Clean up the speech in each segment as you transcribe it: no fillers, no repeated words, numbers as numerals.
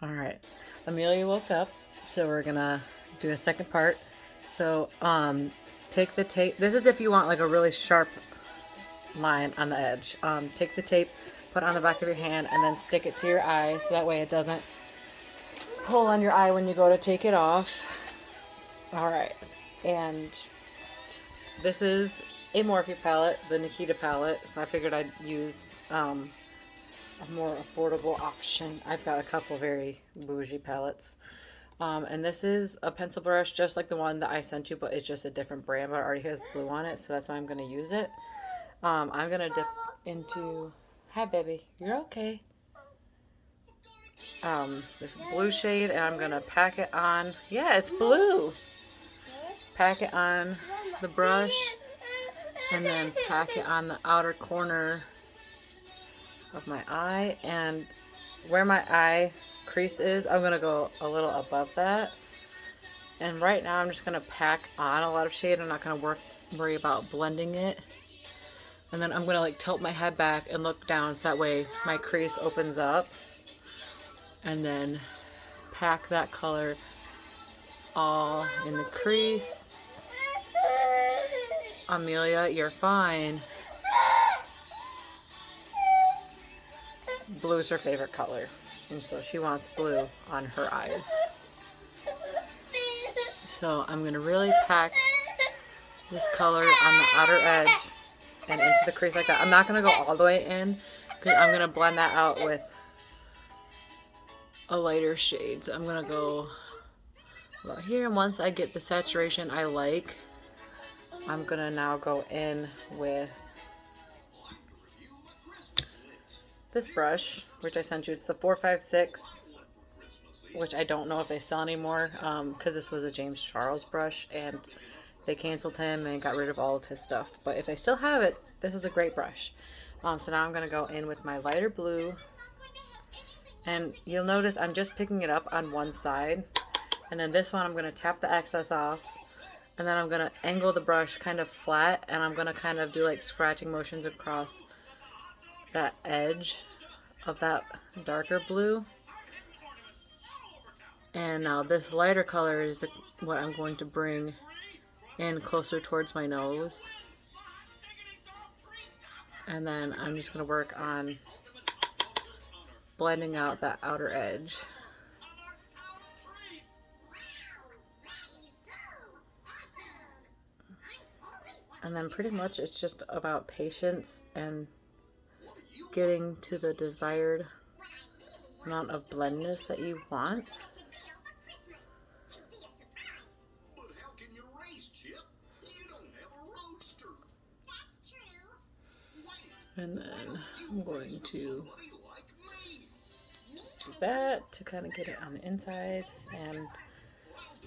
All right. Amelia woke up, so we're gonna do a second part. So, take the tape. This is if you want like a really sharp line on the edge. Take the tape, put it on the back of your hand, and then stick it to your eye so that way it doesn't pull on your eye when you go to take it off. All right. And this is a Morphe palette, the Nikita palette. So I figured I'd use a more affordable option. I've got a couple very bougie palettes. And this is a pencil brush just like the one that I sent you, but it's just a different brand, but it already has blue on it, so that's why I'm going to use it. I'm going to dip into... Hi, baby. You're okay. This blue shade, and I'm going to pack it on... Yeah, it's blue. Pack it on the brush, and then pack it on the outer corner of my eye, and where my eye crease is, I'm gonna go a little above that. And right now I'm just gonna pack on a lot of shade. I'm not gonna worry about blending it. And then I'm gonna like tilt my head back and look down so that way my crease opens up, and then pack that color all in the crease. Amelia, you're fine. Blue's her favorite color, and so she wants blue on her eyes. So I'm going to really pack this color on the outer edge and into the crease like that. I'm not going to go all the way in because I'm going to blend that out with a lighter shade. So I'm going to go about here, and once I get the saturation I like, I'm going to now go in with this brush, which I sent you. It's the 456, which I don't know if they sell anymore, because this was a James Charles brush and they canceled him and got rid of all of his stuff. But if they still have it, this is a great brush. So now I'm going to go in with my lighter blue, and you'll notice I'm just picking it up on one side, and then this one I'm going to tap the excess off, and then I'm going to angle the brush kind of flat, and I'm going to kind of do like scratching motions across that edge of that darker blue. And now this lighter color is what I'm going to bring in closer towards my nose. And then I'm just going to work on blending out that outer edge. And then pretty much it's just about patience and getting to the desired amount of blendness that you want. And then I'm going to do that to kind of get it on the inside. And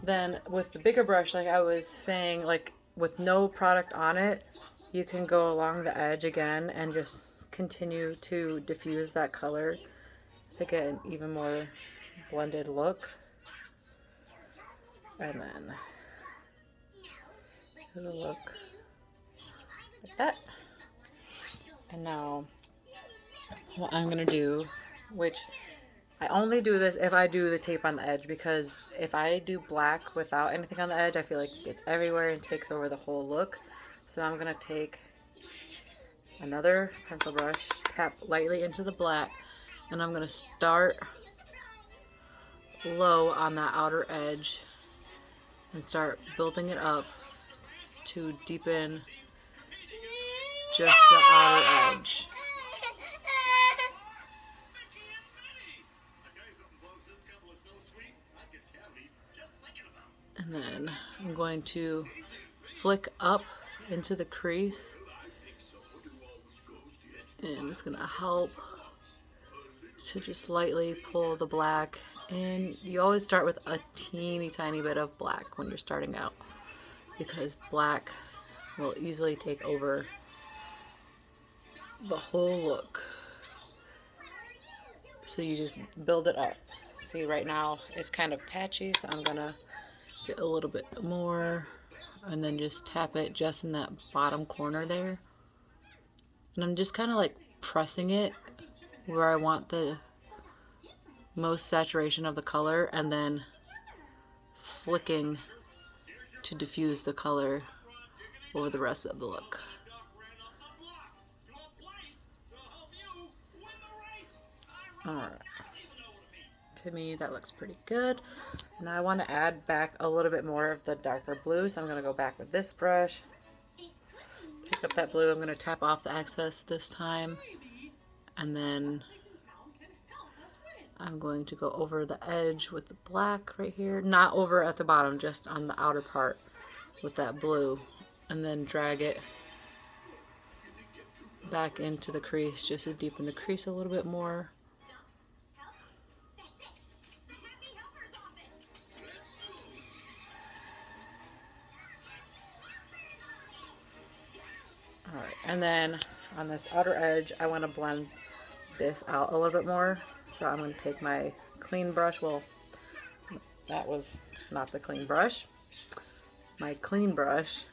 then with the bigger brush, like I was saying, like with no product on it, you can go along the edge again and just continue to diffuse that color to get an even more blended look. And then it'll look like that. And now what I'm gonna do, which I only do this if I do the tape on the edge, because if I do black without anything on the edge, I feel like it gets everywhere and takes over the whole look. So I'm gonna take another pencil brush, tap lightly into the black, and I'm gonna start low on that outer edge and start building it up to deepen just the outer edge. And then I'm going to flick up into the crease, and it's going to help to just lightly pull the black in. You always start with a teeny tiny bit of black when you're starting out, because black will easily take over the whole look. So you just build it up. See, right now it's kind of patchy, so I'm gonna get a little bit more and then just tap it just in that bottom corner there. And I'm just kind of like pressing it where I want the most saturation of the color and then flicking to diffuse the color over the rest of the look. Alright. To me, that looks pretty good. Now I want to add back a little bit more of the darker blue, so I'm going to go back with this brush. Pick up that blue. I'm going to tap off the excess this time. And then I'm going to go over the edge with the black right here. Not over at the bottom, just on the outer part with that blue. And then drag it back into the crease just to deepen the crease a little bit more. Alright, and then on this outer edge, I want to blend this out a little bit more. So I'm going to take my clean brush. Well, that was not the clean brush. My clean brush.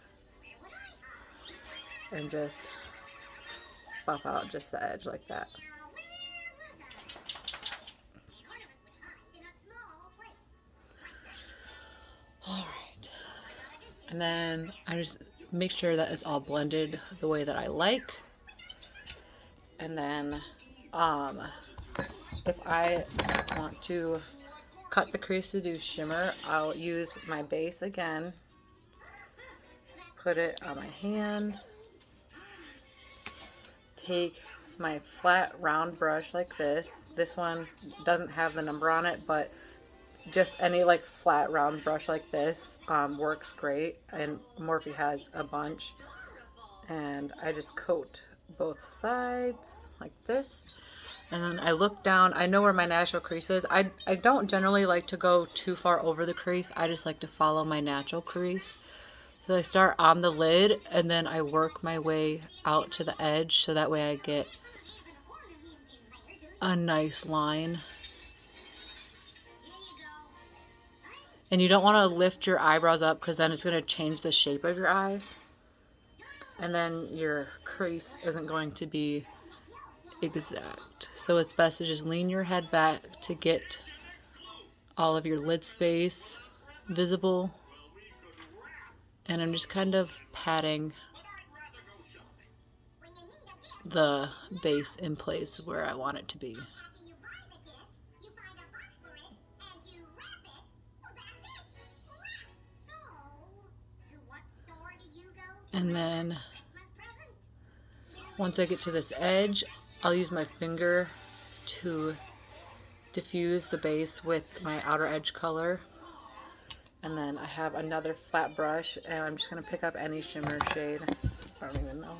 And just buff out just the edge like that. Alright. And then I just make sure that it's all blended the way that I like. And then if I want to cut the crease to do shimmer, I'll use my base again, put it on my hand, take my flat round brush like this. This one doesn't have the number on it, but just any like flat round brush like this works great, and Morphe has a bunch. And I just coat both sides like this, and then I look down. I know where my natural crease is. I don't generally like to go too far over the crease. I just like to follow my natural crease. So I start on the lid and then I work my way out to the edge, so that way I get a nice line. And you don't want to lift your eyebrows up, because then it's going to change the shape of your eye. And then your crease isn't going to be exact. So it's best to just lean your head back to get all of your lid space visible. And I'm just kind of patting the base in place where I want it to be. And then once I get to this edge, I'll use my finger to diffuse the base with my outer edge color. And then I have another flat brush, and I'm just going to pick up any shimmer shade. I don't even know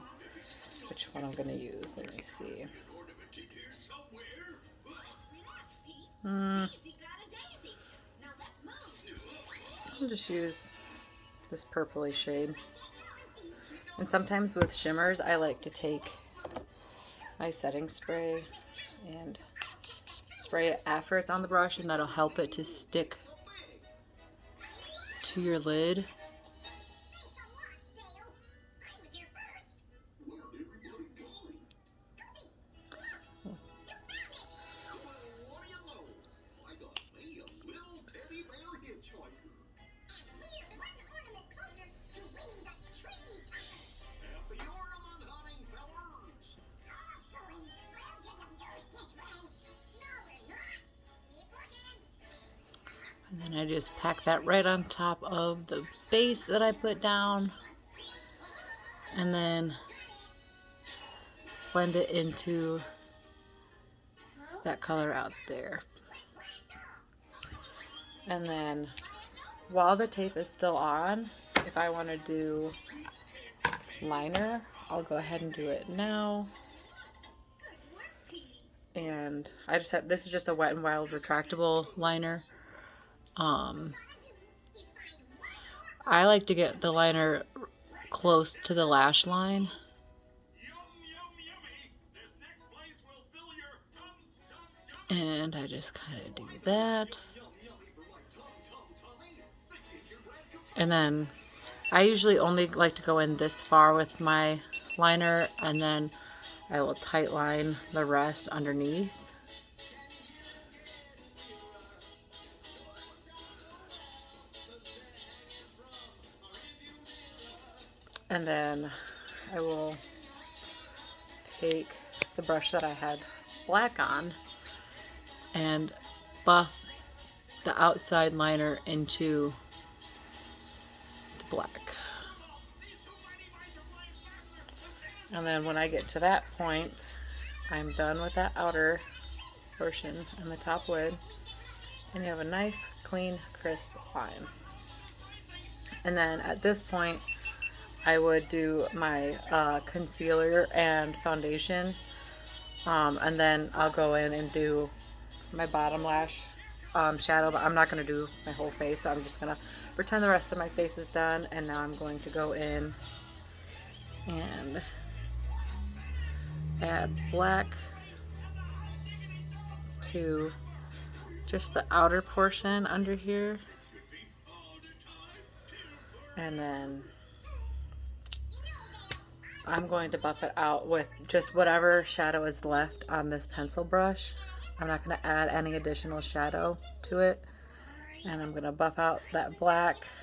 which one I'm going to use. Let me see. I'll just use this purpley shade. And sometimes with shimmers, I like to take my setting spray and spray it after it's on the brush, and that'll help it to stick to your lid. And then I just pack that right on top of the base that I put down, and then blend it into that color out there. And then while the tape is still on, if I want to do liner, I'll go ahead and do it now. And I just have, this is just a Wet n Wild retractable liner. I like to get the liner close to the lash line. And I just kind of do that. And then I usually only like to go in this far with my liner, and then I will tight line the rest underneath. And then I will take the brush that I had black on and buff the outside liner into the black. And then when I get to that point, I'm done with that outer portion and the top lid, and you have a nice, clean, crisp line. And then at this point, I would do my concealer and foundation, and then I'll go in and do my bottom lash shadow, but I'm not going to do my whole face, so I'm just going to pretend the rest of my face is done. And now I'm going to go in and add black to just the outer portion under here, and then I'm going to buff it out with just whatever shadow is left on this pencil brush. I'm not going to add any additional shadow to it, and I'm going to buff out that black